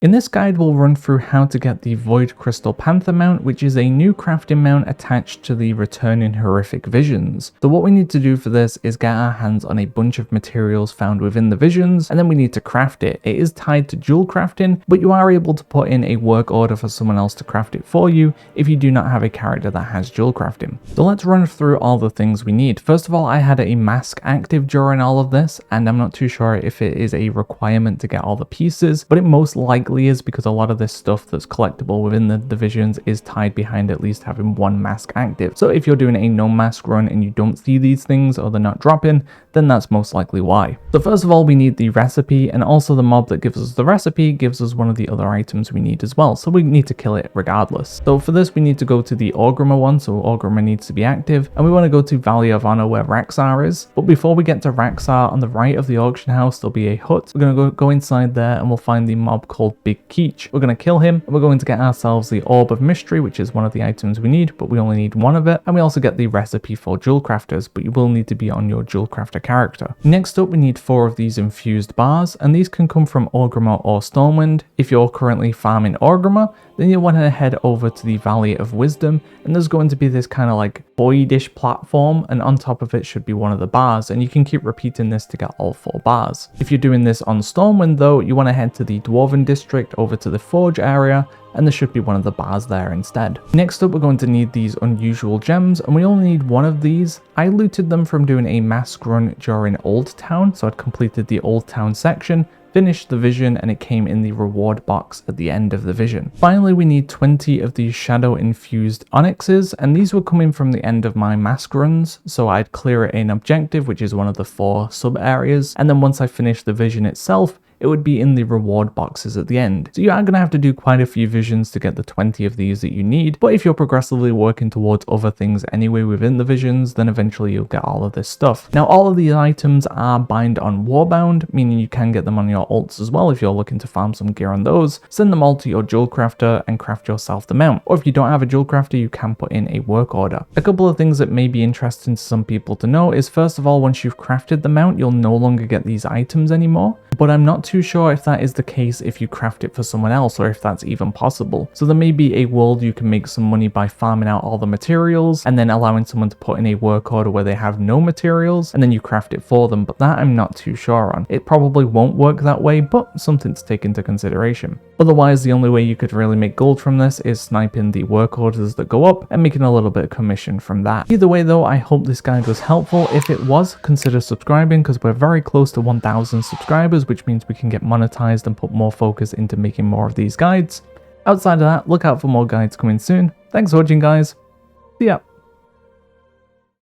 In this guide, we'll run through how to get the Void-Crystal Panther mount, which is a new crafting mount attached to the returning horrific visions. So what we need to do for this is get our hands on a bunch of materials found within the visions, and then we need to craft it. It is tied to Jewelcrafting, but you are able to put in a work order for someone else to craft it for you if you do not have a character that has Jewelcrafting. So let's run through all the things we need. First of all, I had a mask active during all of this, and I'm not too sure if it is a requirement to get all the pieces, but it most likely is, because a lot of this stuff that's collectible within the divisions is tied behind at least having one mask active. So if you're doing a no mask run and you don't see these things or they're not dropping, then that's most likely why. So first of all, we need the recipe, and also the mob that gives us the recipe gives us one of the other items we need as well, so we need to kill it regardless. So for this, we need to go to the Orgrimmar one, so Orgrimmar needs to be active, and we want to go to Valley of Honor where Raxar is. But before we get to Raxar, on the right of the auction house there'll be a hut. We're going to go inside there and we'll find the mob called Big Keech. We're going to kill him, and we're going to get ourselves the Orb of Mystery, which is one of the items we need, but we only need one of it, and we also get the recipe for Jewel Crafters, but you will need to be on your Jewel Crafter character. Next up, we need 4 of these Infused Bars, and these can come from Orgrimmar or Stormwind. If you're currently farming Orgrimmar, then you'll want to head over to the Valley of Wisdom, and there's going to be this kind of like voidish platform, and on top of it should be one of the bars, and you can keep repeating this to get all 4 bars. If you're doing this on Stormwind though, you want to head to the Dwarven District over to the Forge area, and there should be one of the bars there instead. Next up, we're going to need these unusual gems, and we only need one of these. I looted them from doing a mask run during Old Town, so I'd completed the Old Town section, finished the vision, and it came in the reward box at the end of the vision. Finally, we need 20 of these shadow infused onyxes, and these were coming from the end of my mask runs, so I'd clear it in objective, which is one of the 4 sub areas, and then once I finished the vision itself, it would be in the reward boxes at the end. So you are going to have to do quite a few visions to get the 20 of these that you need, but if you're progressively working towards other things anyway within the visions, then eventually you'll get all of this stuff. Now, all of these items are bind on Warbound, meaning you can get them on your alts as well if you're looking to farm some gear on those. Send them all to your Jewel Crafter and craft yourself the mount, or if you don't have a Jewel Crafter, you can put in a work order. A couple of things that may be interesting to some people to know is, first of all, once you've crafted the mount, you'll no longer get these items anymore, but I'm not too sure if that is the case if you craft it for someone else, or if that's even possible. So there may be a world you can make some money by farming out all the materials and then allowing someone to put in a work order where they have no materials and then you craft it for them, but that I'm not too sure on. It probably won't work that way, but something to take into consideration. Otherwise, the only way you could really make gold from this is sniping the work orders that go up and making a little bit of commission from that. Either way though, I hope this guide was helpful. If it was, consider subscribing, because we're very close to 1,000 subscribers, which means we can get monetized and put more focus into making more of these guides. Outside of that, look out for more guides coming soon. Thanks for watching, guys. See ya.